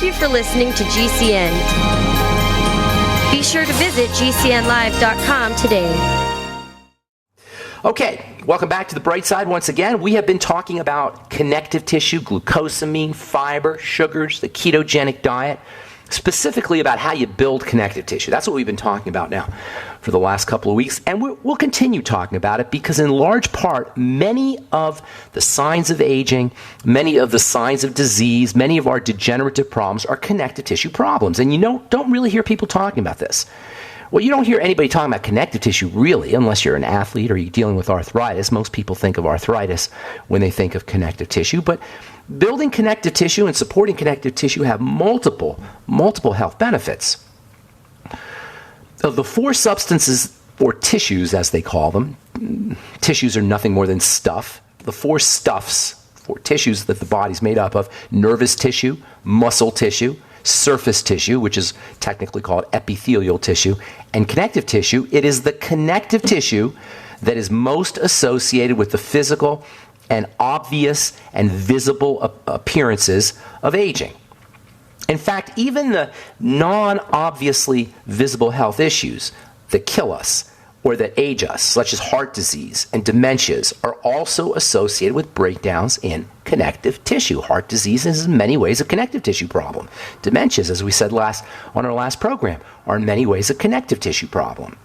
you for listening to GCN. Be sure to visit GCNlive.com today. Okay, welcome back to the bright side once again. We have been talking about connective tissue, glucosamine, fiber, sugars, the ketogenic diet, specifically about how you build connective tissue. That's what we've been talking about now for the last couple of weeks, and we'll continue talking about it because in large part, many of the signs of aging, many of the signs of disease, many of our degenerative problems are connective tissue problems, and you don't really hear people talking about this. Well, you don't hear anybody talking about connective tissue, really, unless you're an athlete or you're dealing with arthritis. Most people think of arthritis when they think of connective tissue. But building connective tissue and supporting connective tissue have multiple health benefits. Of the four substances, or tissues as they call them, tissues are nothing more than stuff. The four stuffs, four tissues that the body's made up of: nervous tissue, muscle tissue, surface tissue, which is technically called epithelial tissue, and connective tissue. It is the connective tissue that is most associated with the physical and obvious and visible appearances of aging. In fact, even the non-obviously visible health issues that kill us or that age us, such as heart disease and dementias, are also associated with breakdowns in connective tissue. Heart disease is in many ways a connective tissue problem. Dementias, as we said on our last program, are in many ways a connective tissue problem.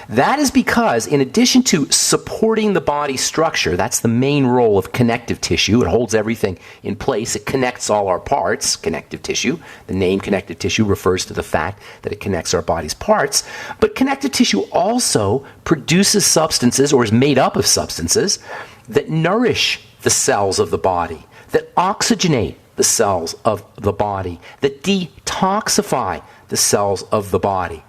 That is because, in addition to supporting the body structure, that's the main role of connective tissue. It holds everything in place. It connects all our parts, connective tissue. The name connective tissue refers to the fact that it connects our body's parts. But connective tissue also produces substances, or is made up of substances, that nourish the cells of the body, that oxygenate the cells of the body, that detoxify the cells of the body.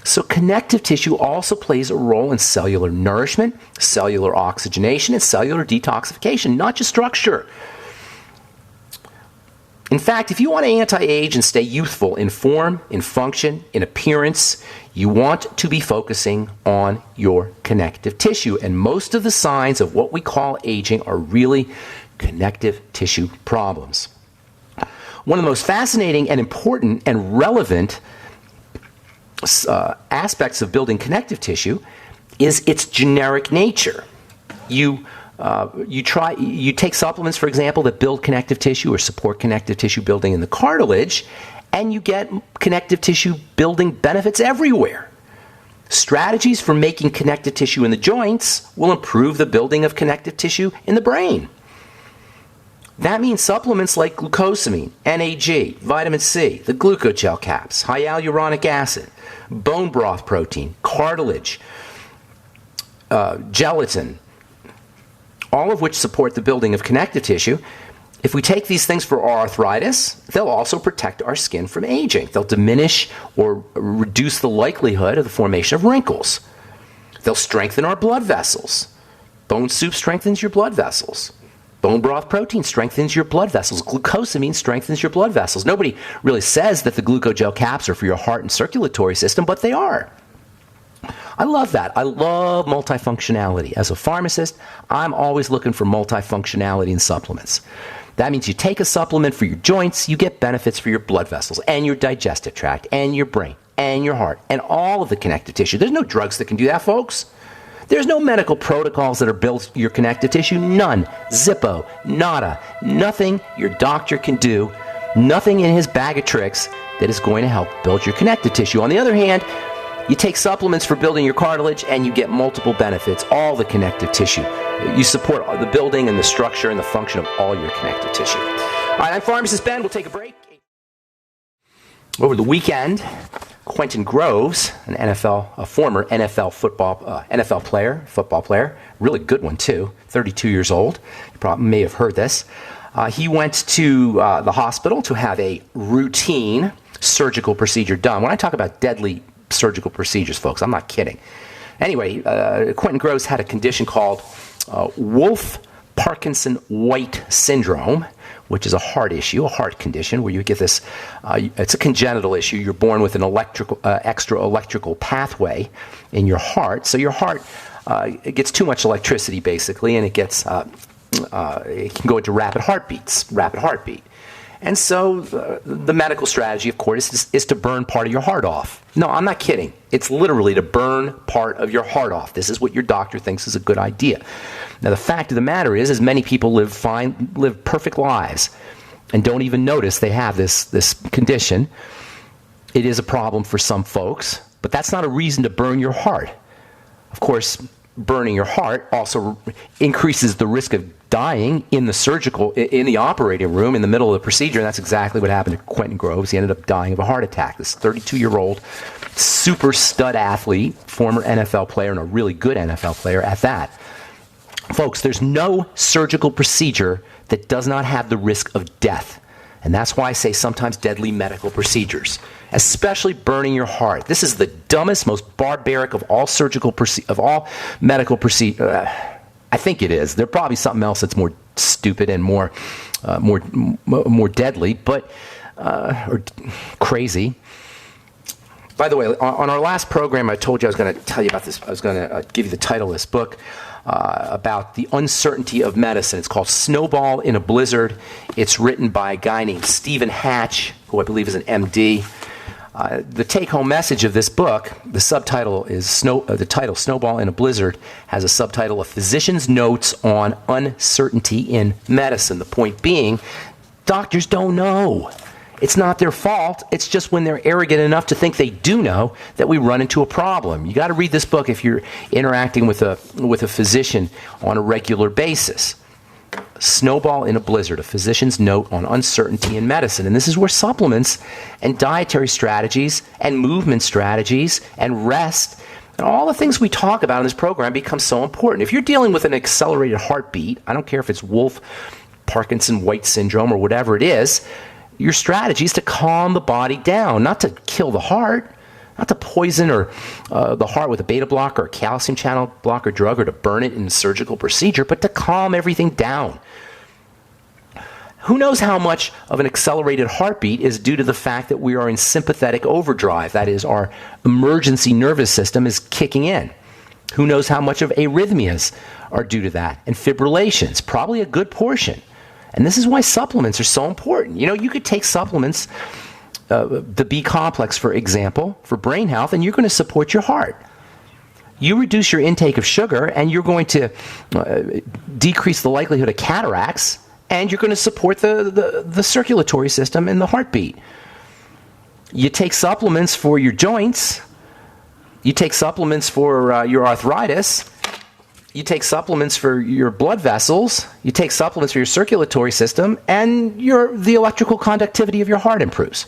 So connective tissue also plays a role in cellular nourishment, cellular oxygenation, and cellular detoxification, not just structure. In fact, if you want to anti-age and stay youthful in form, in function, in appearance, you want to be focusing on your connective tissue. And most of the signs of what we call aging are really connective tissue problems. One of the most fascinating and important and relevant aspects of building connective tissue is its generic nature. You take supplements, for example, that build connective tissue or support connective tissue building in the cartilage, and you get connective tissue building benefits everywhere. Strategies for making connective tissue in the joints will improve the building of connective tissue in the brain. That means supplements like glucosamine, NAG, vitamin C, the glucogel caps, hyaluronic acid, bone broth protein, cartilage, gelatin, all of which support the building of connective tissue. If we take these things for our arthritis, they'll also protect our skin from aging. They'll diminish or reduce the likelihood of the formation of wrinkles. They'll strengthen our blood vessels. Bone soup strengthens your blood vessels. Bone broth protein strengthens your blood vessels. Glucosamine strengthens your blood vessels. Nobody really says that the glucogel caps are for your heart and circulatory system, but they are. I love that. I love multifunctionality. As a pharmacist, I'm always looking for multifunctionality in supplements. That means you take a supplement for your joints, you get benefits for your blood vessels and your digestive tract and your brain and your heart and all of the connective tissue. There's no drugs that can do that, folks. There's no medical protocols that are built for your connective tissue. None. Zippo. Nada. Nothing your doctor can do. Nothing in his bag of tricks that is going to help build your connective tissue. On the other hand, you take supplements for building your cartilage and you get multiple benefits, all the connective tissue. You support the building and the structure and the function of all your connective tissue. All right, I'm Pharmacist Ben. We'll take a break. Over the weekend, Quentin Groves, a former NFL football player, really good one too, 32 years old. You probably may have heard this. He went to the hospital to have a routine surgical procedure done. When I talk about deadly surgical procedures, folks, I'm not kidding. Anyway, Quentin Groves had a condition called Wolff Parkinson White syndrome, which is a heart issue, a heart condition where you get this, it's a congenital issue. You're born with an extra electrical pathway in your heart. So your heart, it gets too much electricity basically, and it can go into rapid heartbeat. And so the medical strategy, of course, is to burn part of your heart off. No, I'm not kidding. It's literally to burn part of your heart off. This is what your doctor thinks is a good idea. Now, the fact of the matter is many people live perfect lives and don't even notice they have this condition. It is a problem for some folks, but that's not a reason to burn your heart. Of course, burning your heart also increases the risk of dying in the operating room in the middle of the procedure, and that's exactly what happened to Quentin Groves. He ended up dying of a heart attack. This 32-year-old super stud athlete, former NFL player, and a really good NFL player at that. Folks, there's no surgical procedure that does not have the risk of death. And that's why I say sometimes deadly medical procedures, especially burning your heart. This is the dumbest, most barbaric of all medical procedures. I think it is. There's probably something else that's more stupid and more deadly, but or crazy. By the way, on our last program, I told you I was going to tell you about this. I was going to give you the title of this book about the uncertainty of medicine. It's called Snowball in a Blizzard. It's written by a guy named Stephen Hatch, who I believe is an MD. The take-home message of this book, the subtitle is Snowball in a Blizzard, has a subtitle of Physician's Notes on Uncertainty in Medicine. The point being, doctors don't know. It's not their fault. It's just when they're arrogant enough to think they do know that we run into a problem. You got to read this book if you're interacting with a physician on a regular basis. Snowball in a Blizzard, a physician's note on uncertainty in medicine. And this is where supplements and dietary strategies and movement strategies and rest and all the things we talk about in this program become so important. If you're dealing with an accelerated heartbeat, I don't care if it's Wolff Parkinson White syndrome or whatever it is, your strategy is to calm the body down, not to kill the heart, not to poison the heart with a beta blocker or calcium channel blocker drug or to burn it in a surgical procedure, but to calm everything down. Who knows how much of an accelerated heartbeat is due to the fact that we are in sympathetic overdrive, that is, our emergency nervous system is kicking in. Who knows how much of arrhythmias are due to that, and fibrillations, probably a good portion. And this is why supplements are so important. You know, you could take supplements, the B complex, for example, for brain health, and you're going to support your heart. You reduce your intake of sugar, and you're going to decrease the likelihood of cataracts, and you're going to support the circulatory system and the heartbeat. You take supplements for your joints. You take supplements for your arthritis. You take supplements for your blood vessels, you take supplements for your circulatory system, and the electrical conductivity of your heart improves.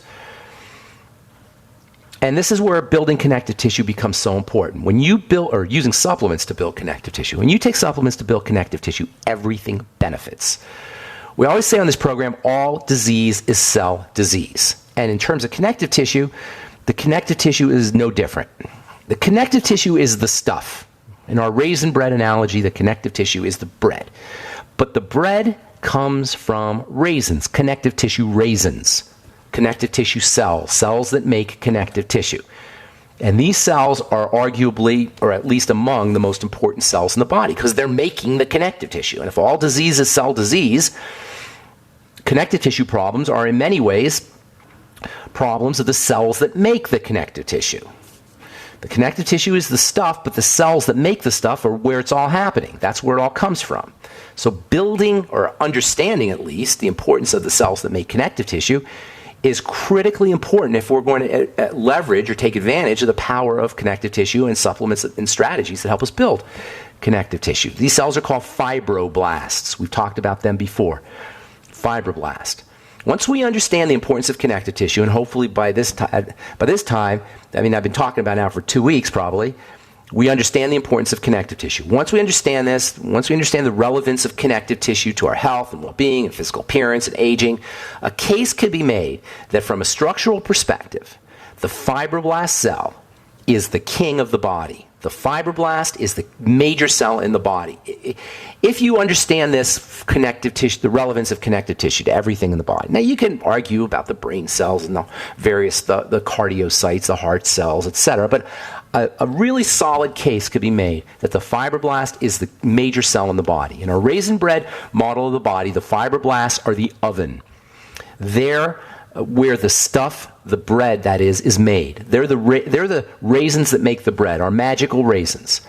And this is where building connective tissue becomes so important. When you using supplements to build connective tissue, when you take supplements to build connective tissue, everything benefits. We always say on this program, all disease is cell disease. And in terms of connective tissue, the connective tissue is no different. The connective tissue is the stuff. In our raisin bread analogy, the connective tissue is the bread. But the bread comes from raisins, connective tissue raisins, connective tissue cells that make connective tissue. And these cells are arguably, or at least among, the most important cells in the body because they're making the connective tissue. And if all disease is cell disease, connective tissue problems are in many ways problems of the cells that make the connective tissue. The connective tissue is the stuff, but the cells that make the stuff are where it's all happening. That's where it all comes from. So building, or understanding at least, the importance of the cells that make connective tissue is critically important if we're going to leverage or take advantage of the power of connective tissue and supplements and strategies that help us build connective tissue. These cells are called fibroblasts. We've talked about them before. Fibroblast. Once we understand the importance of connective tissue, and hopefully by this time, I mean, I've been talking about it now for 2 weeks probably, we understand the importance of connective tissue. Once we understand this, once we understand the relevance of connective tissue to our health and well-being and physical appearance and aging, a case could be made that from a structural perspective, the fibroblast cell is the king of the body. The fibroblast is the major cell in the body. If you understand this connective tissue, the relevance of connective tissue to everything in the body. Now, you can argue about the brain cells and the various, the cardiocytes, the heart cells, etc. But a really solid case could be made that the fibroblast is the major cell in the body. In our raisin bread model of the body, the fibroblasts are the oven. They're where the stuff, the bread that is made. They're the raisins that make the bread, our magical raisins.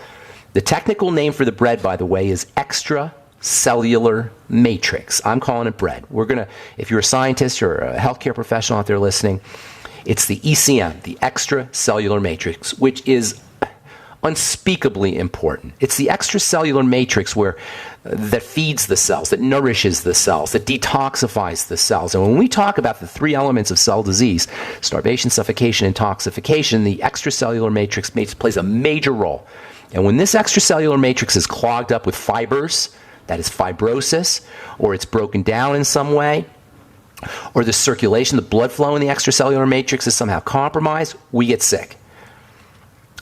The technical name for the bread, by the way, is extracellular matrix. I'm calling it bread. If you're a scientist or a healthcare professional out there listening, it's the ECM, the extracellular matrix, which is unspeakably important. It's the extracellular matrix that feeds the cells, that nourishes the cells, that detoxifies the cells. And when we talk about the three elements of cell disease, starvation, suffocation, and toxification, the extracellular matrix plays a major role. And when this extracellular matrix is clogged up with fibers, that is fibrosis, or it's broken down in some way, or the circulation, the blood flow in the extracellular matrix is somehow compromised, we get sick.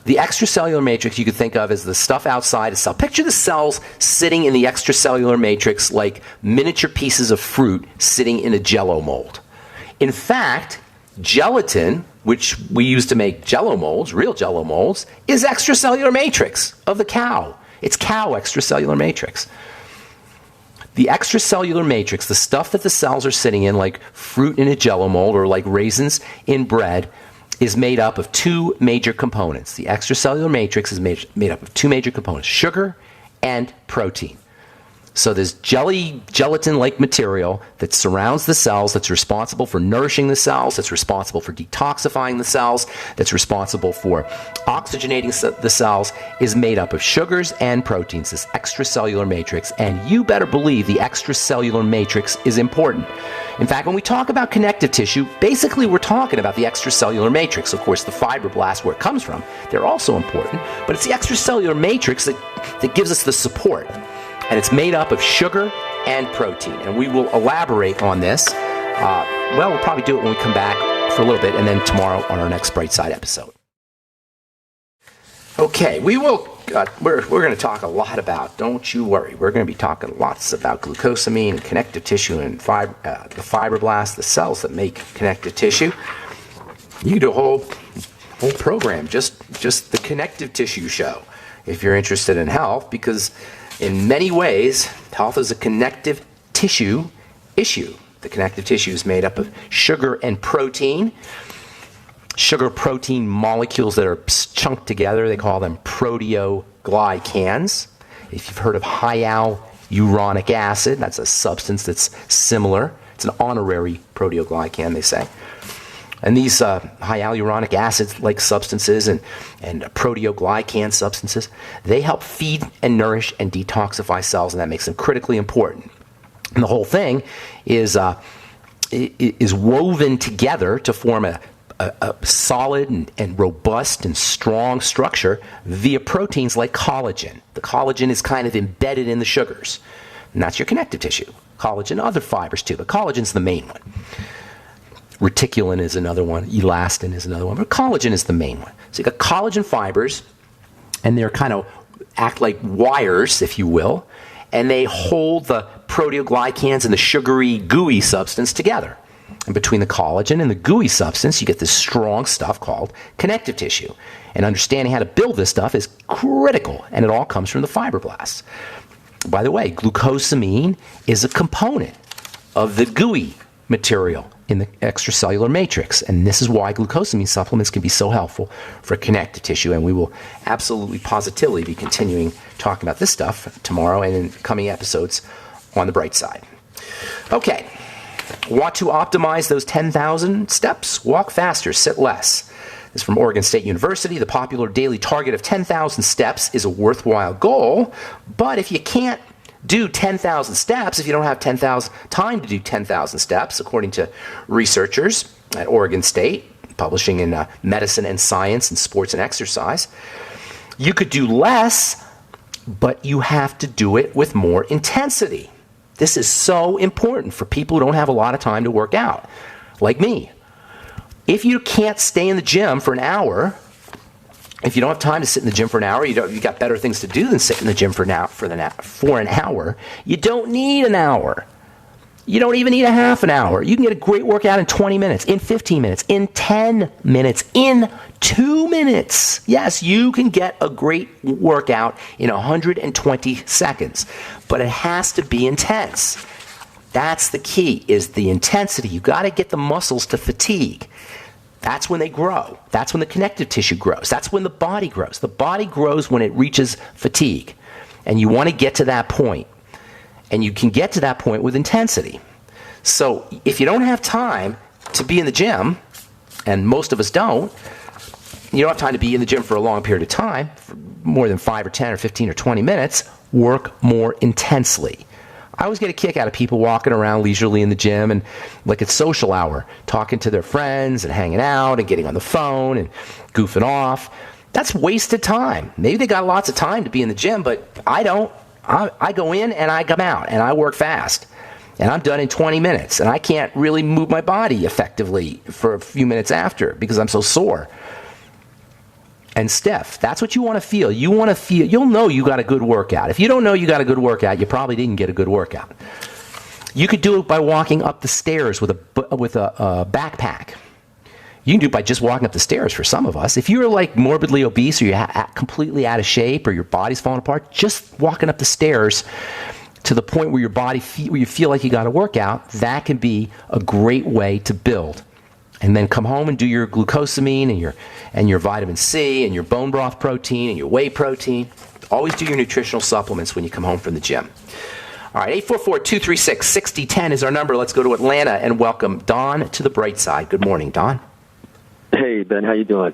The extracellular matrix you could think of as the stuff outside a cell. Picture the cells sitting in the extracellular matrix like miniature pieces of fruit sitting in a Jell-O mold. In fact, gelatin, which we use to make Jell-O molds, real Jell-O molds, is extracellular matrix of the cow. It's cow extracellular matrix. The extracellular matrix, the stuff that the cells are sitting in, like fruit in a Jell-O mold or like raisins in bread, is made up of two major components. The extracellular matrix is made up of two major components, sugar and protein. So there's gelatin-like material that surrounds the cells, that's responsible for nourishing the cells, that's responsible for detoxifying the cells, that's responsible for oxygenating the cells, is made up of sugars and proteins, this extracellular matrix. And you better believe the extracellular matrix is important. In fact, when we talk about connective tissue, basically we're talking about the extracellular matrix. Of course, the fibroblast, where it comes from, they're also important, but it's the extracellular matrix that gives us the support. And it's made up of sugar and protein. And we will elaborate on this. We'll probably do it when we come back for a little bit, and then tomorrow on our next Bright Side episode. Okay, we're going to talk a lot about, don't you worry, we're going to be talking lots about glucosamine and connective tissue and the fibroblast, the cells that make connective tissue. You can do a whole program, just the connective tissue show, if you're interested in health, because in many ways, health is a connective tissue issue. The connective tissue is made up of sugar and protein. Sugar-protein molecules that are chunked together, they call them proteoglycans. If you've heard of hyaluronic acid, that's a substance that's similar. It's an honorary proteoglycan, they say. And these hyaluronic acid-like substances and proteoglycan substances, they help feed and nourish and detoxify cells, and that makes them critically important. And the whole thing is woven together to form a solid and robust and strong structure via proteins like collagen. The collagen is kind of embedded in the sugars, and that's your connective tissue. Collagen, other fibers too, but collagen's the main one. Reticulin is another one. Elastin is another one. But collagen is the main one. So you got collagen fibers, and they're kind of act like wires, if you will, and they hold the proteoglycans and the sugary, gooey substance together. And between the collagen and the gooey substance, you get this strong stuff called connective tissue. And understanding how to build this stuff is critical, and it all comes from the fibroblasts. By the way, glucosamine is a component of the gooey material in the extracellular matrix, and this is why glucosamine supplements can be so helpful for connective tissue, and we will absolutely positively be continuing talking about this stuff tomorrow and in coming episodes on the Bright Side. Okay, want to optimize those 10,000 steps? Walk faster, sit less. This is from Oregon State University. The popular daily target of 10,000 steps is a worthwhile goal, but if you can't do 10,000 steps, if you don't have time to do 10,000 steps, according to researchers at Oregon State, publishing in Medicine and Science and Sports and Exercise, you could do less, but you have to do it with more intensity. This is so important for people who don't have a lot of time to work out, like me. If you can't stay in the gym for an hour, if you don't have time to sit in the gym for an hour, you got better things to do than sit in the gym for an hour. You don't need an hour. You don't even need a half an hour. You can get a great workout in 20 minutes, in 15 minutes, in 10 minutes, in 2 minutes. Yes, you can get a great workout in 120 seconds, but it has to be intense. That's the key, is the intensity. You got to get the muscles to fatigue. That's when they grow. That's when the connective tissue grows. That's when the body grows. The body grows when it reaches fatigue. And you want to get to that point. And you can get to that point with intensity. So if you don't have time to be in the gym, and most of us don't, you don't have time to be in the gym for a long period of time, for more than 5 or 10 or 15 or 20 minutes, work more intensely. I always get a kick out of people walking around leisurely in the gym and like it's social hour, talking to their friends and hanging out and getting on the phone and goofing off. That's wasted time. Maybe they got lots of time to be in the gym, but I don't. I go in and I come out and I work fast. And I'm done in 20 minutes. And I can't really move my body effectively for a few minutes after because I'm so sore and stiff. That's what you want to feel. You want to feel, you'll know you got a good workout. If you don't know you got a good workout, you probably didn't get a good workout. You could do it by walking up the stairs with a backpack. You can do it by just walking up the stairs for some of us. If you're like morbidly obese or you're completely out of shape or your body's falling apart, just walking up the stairs to the point where where you feel like you got to work out, that can be a great way to build. And then come home and do your glucosamine and your vitamin C and your bone broth protein and your whey protein. Always do your nutritional supplements when you come home from the gym. All right, 844-236-6010 is our number. Let's go to Atlanta and welcome Don to the bright side. Good morning, Don. Hey, Ben. How you doing?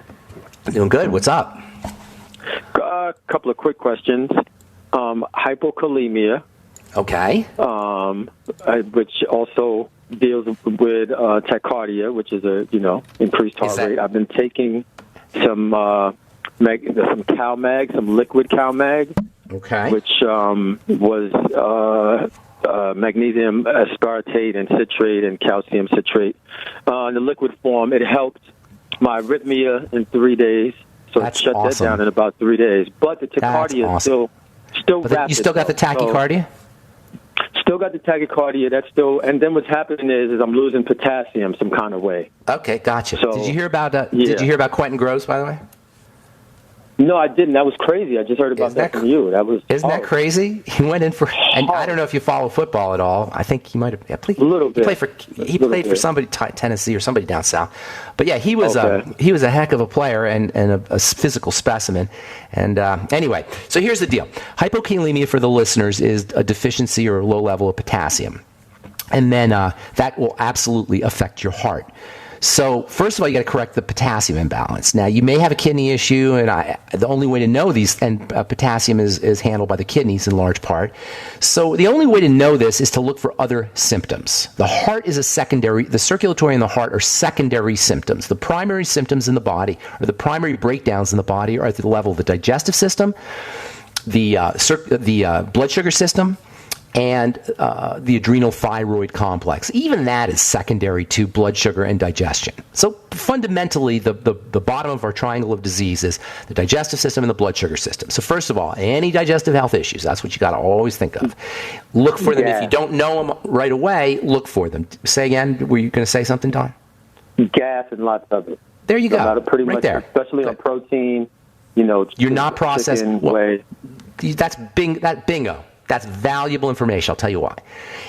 Doing good. What's up? A couple of quick questions. Hypokalemia. Okay. Which also deals with tachycardia, which is increased heart rate. I've been taking some CalMag, some liquid CalMag, okay, which was magnesium aspartate and citrate and calcium citrate. In the liquid form, it helped my arrhythmia in 3 days, so That's it shut awesome. that down in about 3 days. But the tachycardia is still but rapid. you still got the tachycardia? Still got the tachycardia. That's still, and then what's happening is I'm losing potassium some kind of way. Okay, gotcha. So, did you hear about Did you hear about Quentin Groves, by the way? No, I didn't. That was crazy. I just heard about that from you. Isn't that crazy? He went in for, and I don't know if you follow football at all. I think he might have. Yeah, a little bit. He played for somebody, Tennessee or somebody down south. But yeah, he was a heck of a player and a physical specimen. And anyway, so here's the deal: hypokalemia for the listeners is a deficiency or a low level of potassium, and then that will absolutely affect your heart. So first of all, you got to correct the potassium imbalance. Now, you may have a kidney issue, and the only way to know these, and potassium is handled by the kidneys in large part. So the only way to know this is to look for other symptoms. The heart is a secondary, the circulatory and the heart are secondary symptoms. The primary symptoms in the body, or the primary breakdowns in the body, are at the level of the digestive system, the blood sugar system, and the adrenal thyroid complex. Even that is secondary to blood sugar and digestion. So fundamentally, the bottom of our triangle of disease is the digestive system and the blood sugar system. So first of all, any digestive health issues, that's what you got to always think of. Look for them. If you don't know them right away, look for them. Say again, were you going to say something, Don? Gas and lots of it. There you go. Pretty right much, there. Especially on protein, You're not processing. Well, that's bingo. That's valuable information. I'll tell you why.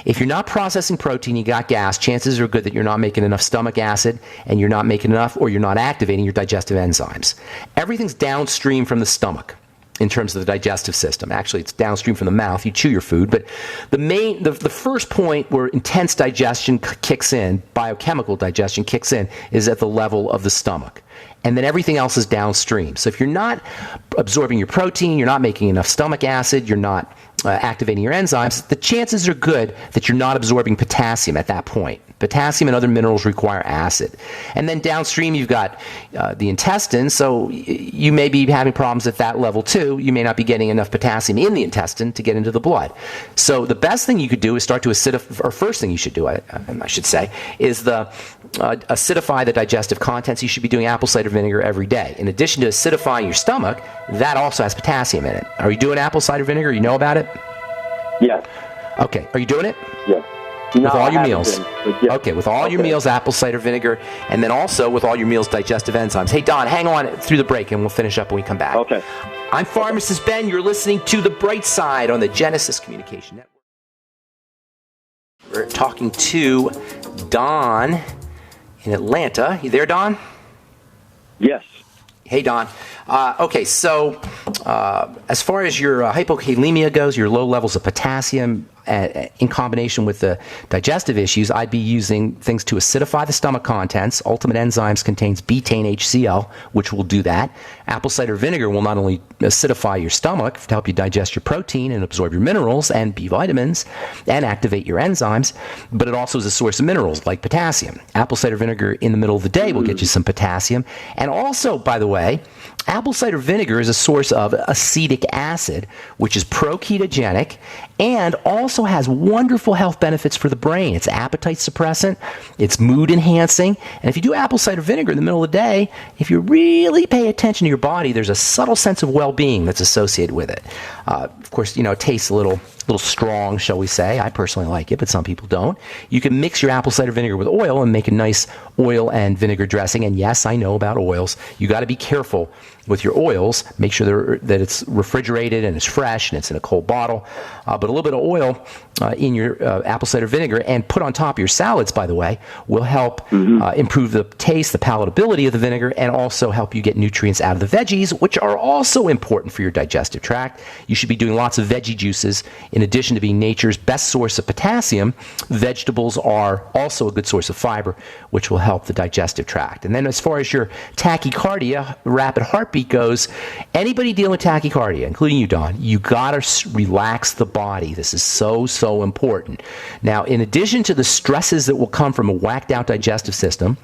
If you're not processing protein, you got gas, chances are good that you're not making enough stomach acid and you're not making enough, or you're not activating your digestive enzymes. Everything's downstream from the stomach in terms of the digestive system. Actually, it's downstream from the mouth. You chew your food. But the first point where intense digestion kicks in, biochemical digestion kicks in, is at the level of the stomach. And then everything else is downstream. So if you're not absorbing your protein, you're not making enough stomach acid, you're not activating your enzymes, the chances are good that you're not absorbing potassium at that point. Potassium and other minerals require acid. And then downstream, you've got the intestine, so you may be having problems at that level too. You may not be getting enough potassium in the intestine to get into the blood. So the best thing you could do is start to acidify, or first thing you should do, I should say, is acidify the digestive contents. You should be doing apple cider vinegar every day. In addition to acidifying your stomach, that also has potassium in it. Are you doing apple cider vinegar? You know about it? Yes. Okay. Are you doing it? Yes. With all your meals. Yes. Okay, with all your meals, apple cider vinegar, and then also with all your meals, digestive enzymes. Hey, Don, hang on through the break, and we'll finish up when we come back. Okay. I'm Pharmacist Ben. You're listening to The Bright Side on the Genesis Communication Network. We're talking to Don in Atlanta. You there, Don? Yes. Hey, Don. Okay, so as far as your hypokalemia goes, your low levels of potassium in combination with the digestive issues, I'd be using things to acidify the stomach contents. Ultimate Enzymes contains betaine HCl, which will do that. Apple cider vinegar will not only acidify your stomach to help you digest your protein and absorb your minerals and B vitamins and activate your enzymes, but it also is a source of minerals like potassium. Apple cider vinegar in the middle of the day will get you some potassium. And also, by the way, apple cider vinegar is a source of acetic acid, which is pro-ketogenic and also has wonderful health benefits for the brain. It's appetite suppressant, it's mood enhancing, and if you do apple cider vinegar in the middle of the day, if you really pay attention to your body, there's a subtle sense of well-being that's associated with it. Of course, it tastes a little strong, shall we say. I personally like it, but some people don't. You can mix your apple cider vinegar with oil and make a nice oil and vinegar dressing. And yes, I know about oils. You got to be careful with your oils. Make sure that it's refrigerated and it's fresh and it's in a cold bottle. But a little bit of oil in your apple cider vinegar and put on top of your salads, by the way, will help improve the taste, the palatability of the vinegar, and also help you get nutrients out of the veggies, which are also important for your digestive tract. You should be doing lots of veggie juices. In addition to being nature's best source of potassium, vegetables are also a good source of fiber, which will help the digestive tract. And then as far as your tachycardia, rapid heartbeat goes, anybody dealing with tachycardia, including you, Don, you got to relax the body. This is so important. Now, in addition to the stresses that will come from a whacked out digestive system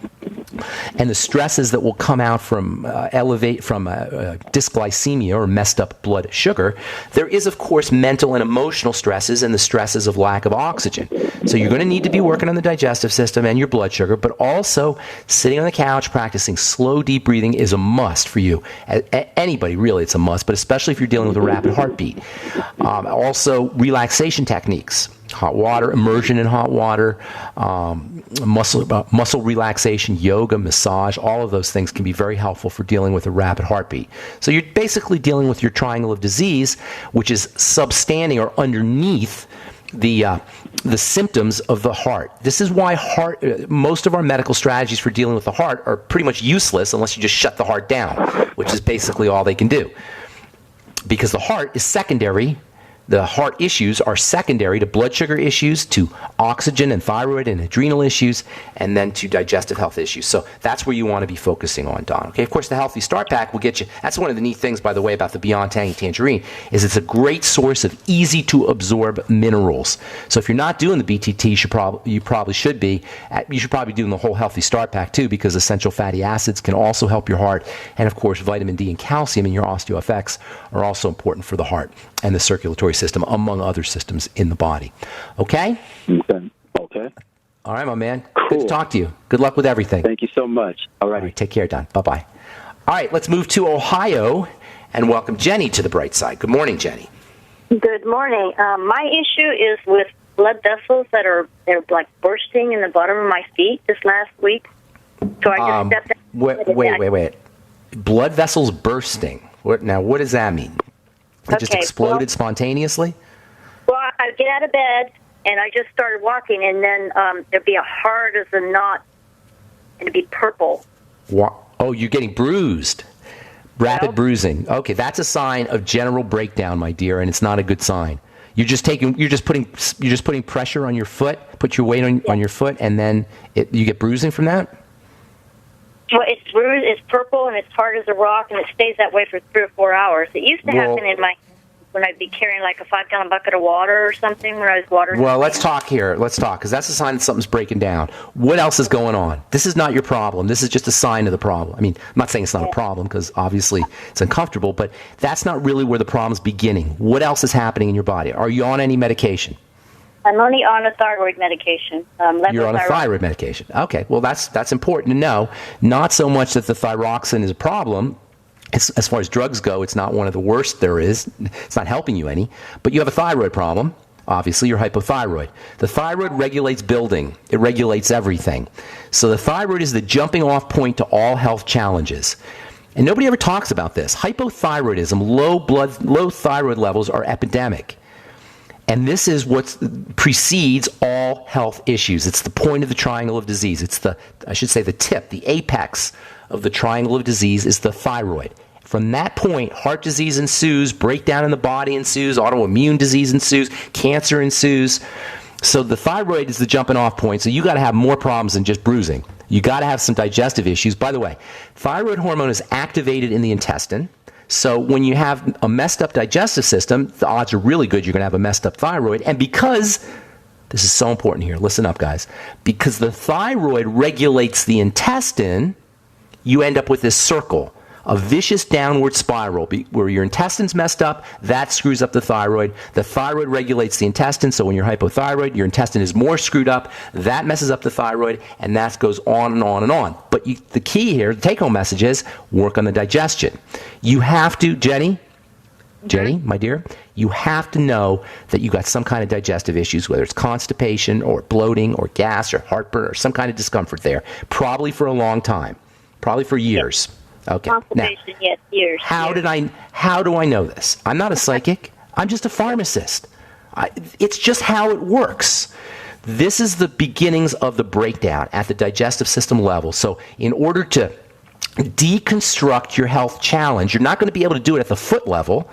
and the stresses that will come out from dysglycemia or messed up blood sugar, there is, of course, mental and emotional stresses and the stresses of lack of oxygen. So you're going to need to be working on the digestive system and your blood sugar, but also sitting on the couch practicing slow, deep breathing is a must for you. Anybody, really, it's a must, but especially if you're dealing with a rapid heartbeat. Also, relaxation techniques. Hot water, immersion in hot water, muscle relaxation, yoga, massage, all of those things can be very helpful for dealing with a rapid heartbeat. So you're basically dealing with your triangle of disease, which is substanding or underneath the symptoms of the heart. This is why most of our medical strategies for dealing with the heart are pretty much useless unless you just shut the heart down, which is basically all they can do. Because the heart is secondary. The heart issues are secondary to blood sugar issues, to oxygen and thyroid and adrenal issues, and then to digestive health issues. So that's where you want to be focusing on, Don. Okay, of course, the Healthy Start Pack will get you. That's one of the neat things, by the way, about the Beyond Tangy Tangerine, is it's a great source of easy-to-absorb minerals. So if you're not doing the BTT, you probably should be. You should probably be doing the whole Healthy Start Pack, too, because essential fatty acids can also help your heart. And, of course, vitamin D and calcium in your OsteoFX are also important for the heart and the circulatory system, among other systems in the body. Okay? Okay. All right, my man. Cool. Good to talk to you. Good luck with everything. Thank you so much. All right. All right, take care, Don. Bye-bye. All right, let's move to Ohio and welcome Jenny to the bright side. Good morning, Jenny. Good morning. My issue is with blood vessels they're like bursting in the bottom of my feet this last week. So I just stepped out. Wait. Blood vessels bursting. What does that mean? It just exploded spontaneously? Well, I get out of bed, and I just started walking, and then there'd be a hard as a knot, and it'd be purple. Oh, you're getting bruised. Rapid bruising. Okay, that's a sign of general breakdown, my dear, and it's not a good sign. You're just putting pressure on your foot, put your weight on your foot, and then you get bruising from that? Well, it's bruised, it's purple, and it's hard as a rock, and it stays that way for 3 or 4 hours. It used to happen when I'd be carrying like a 5-gallon bucket of water or something when I was watering. Well, let's talk here. Let's talk, because that's a sign that something's breaking down. What else is going on? This is not your problem. This is just a sign of the problem. I mean, I'm not saying it's not a problem, because obviously it's uncomfortable, but that's not really where the problem's beginning. What else is happening in your body? Are you on any medication? I'm only on a thyroid medication. You're on a thyroid medication. Okay, well, that's important to know. Not so much that the thyroxine is a problem. As far as drugs go, it's not one of the worst there is. It's not helping you any. But you have a thyroid problem. Obviously, you're hypothyroid. The thyroid regulates building. It regulates everything. So the thyroid is the jumping off point to all health challenges. And nobody ever talks about this. Hypothyroidism, low thyroid levels are epidemic. And this is what precedes all health issues. It's the point of the triangle of disease. It's the tip, the apex of the triangle of disease is the thyroid. From that point, heart disease ensues, breakdown in the body ensues, autoimmune disease ensues, cancer ensues. So the thyroid is the jumping off point. So you got to have more problems than just bruising. You got to have some digestive issues. By the way, thyroid hormone is activated in the intestine. So when you have a messed up digestive system, the odds are really good you're going to have a messed up thyroid. And because, this is so important here, listen up guys, because the thyroid regulates the intestine, you end up with this circle, a vicious downward spiral where your intestine's messed up, that screws up the thyroid. The thyroid regulates the intestine, so when you're hypothyroid, your intestine is more screwed up, that messes up the thyroid, and that goes on and on and on. But the key here, the take-home message is work on the digestion. You have to, Jenny, my dear, you have to know that you got some kind of digestive issues, whether it's constipation or bloating or gas or heartburn or some kind of discomfort there, probably for a long time, probably for years. Yes. Okay. Constipation, now, yes, years. How do I know this? I'm not a psychic. I'm just a pharmacist. It's just how it works. This is the beginnings of the breakdown at the digestive system level. So in order to deconstruct your health challenge, you're not going to be able to do it at the foot level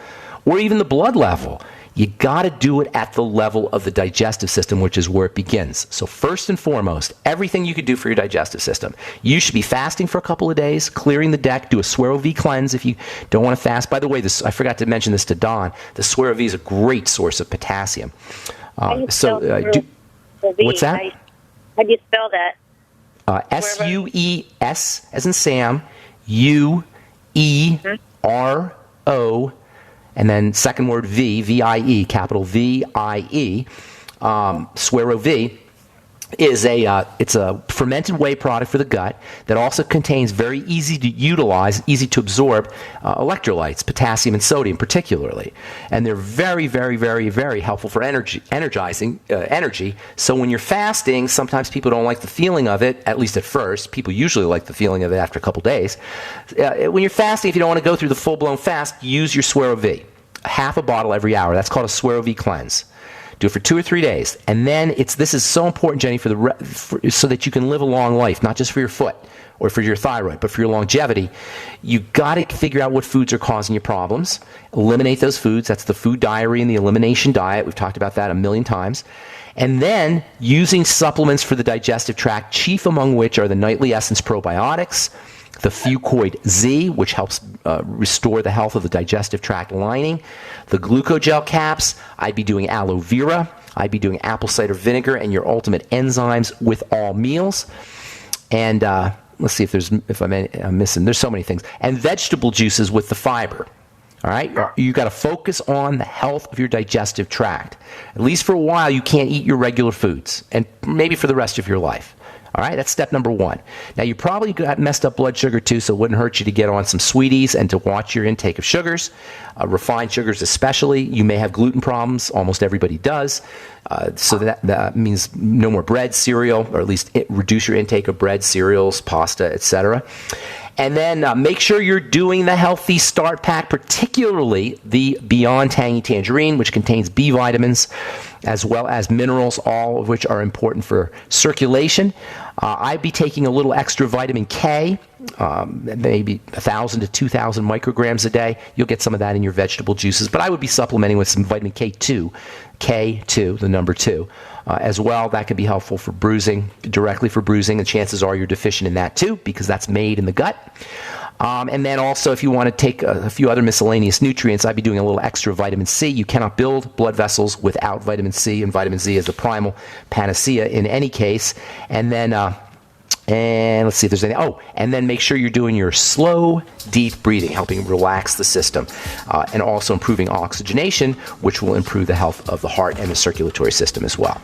or even the blood level. You got to do it at the level of the digestive system, which is where it begins. So first and foremost, everything you could do for your digestive system. You should be fasting for a couple of days, clearing the deck, do a Suero V cleanse if you don't want to fast. By the way, I forgot to mention this to Don. The Suero V is a great source of potassium. What's that? How do you spell that? S-U-E-S as in Sam, U-E-R-O, and then second word V, V-I-E, capital V-I-E. Suero V is it's a fermented whey product for the gut that also contains very easy to utilize, easy to absorb electrolytes, potassium and sodium particularly. And they're very, very, very, very helpful for energizing energy. So when you're fasting, sometimes people don't like the feeling of it, at least at first. People usually like the feeling of it after a couple days. When you're fasting, if you don't want to go through the full-blown fast, use your Suero V. Half a bottle every hour. That's called a Suero V cleanse. Do it for 2 or 3 days. And then this is so important, Jenny, so that you can live a long life, not just for your foot or for your thyroid, but for your longevity. You got to figure out what foods are causing you problems. Eliminate those foods. That's the food diary and the elimination diet. We've talked about that a million times. And then using supplements for the digestive tract, chief among which are the Nightly Essence probiotics, the Fucoid Z, which helps restore the health of the digestive tract lining, the glucogel caps. I'd be doing aloe vera. I'd be doing apple cider vinegar and your ultimate enzymes with all meals. And let's see if I'm missing. There's so many things. And vegetable juices with the fiber. All right? You got to focus on the health of your digestive tract. At least for a while, you can't eat your regular foods, and maybe for the rest of your life. All right, that's step number 1. Now, you probably got messed up blood sugar too, so it wouldn't hurt you to get on some sweeties and to watch your intake of sugars, refined sugars especially. You may have gluten problems. Almost everybody does. So that means no more bread, cereal, or at least reduce your intake of bread, cereals, pasta, etc. And then make sure you're doing the Healthy Start Pack, particularly the Beyond Tangy Tangerine, which contains B vitamins as well as minerals, all of which are important for circulation. I'd be taking a little extra vitamin K, maybe 1,000 to 2,000 micrograms a day. You'll get some of that in your vegetable juices, but I would be supplementing with some vitamin K2, the number 2. As well, that can be helpful for bruising, directly for bruising, and chances are you're deficient in that too, because that's made in the gut. And then also, if you want to take a few other miscellaneous nutrients, I'd be doing a little extra vitamin C. You cannot build blood vessels without vitamin C, and vitamin C is the primal panacea in any case. And then, and let's see if there's anything. Oh, and then make sure you're doing your slow, deep breathing, helping relax the system, and also improving oxygenation, which will improve the health of the heart and the circulatory system as well.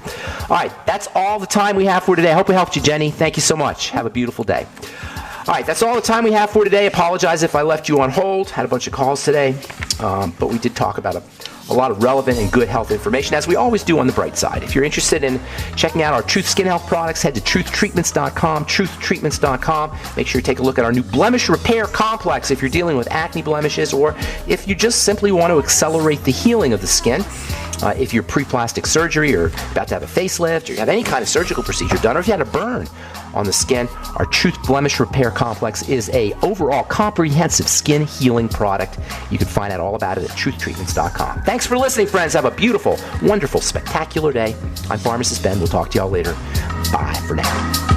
All right, that's all the time we have for today. I hope we helped you, Jenny. Thank you so much. Have a beautiful day. All right, that's all the time we have for today. Apologize if I left you on hold. Had a bunch of calls today, but we did talk about a lot of relevant and good health information, as we always do on the bright side. If you're interested in checking out our Truth Skin Health products, head to truthtreatments.com, truthtreatments.com. Make sure you take a look at our new Blemish Repair Complex if you're dealing with acne blemishes, or if you just simply want to accelerate the healing of the skin. If you're pre-plastic surgery or about to have a facelift or you have any kind of surgical procedure done, or if you had a burn on the skin, our Truth Blemish Repair Complex is a overall comprehensive skin healing product. You can find out all about it at truthtreatments.com. Thanks for listening, friends. Have a beautiful, wonderful, spectacular day. I'm Pharmacist Ben. We'll talk to y'all later. Bye for now.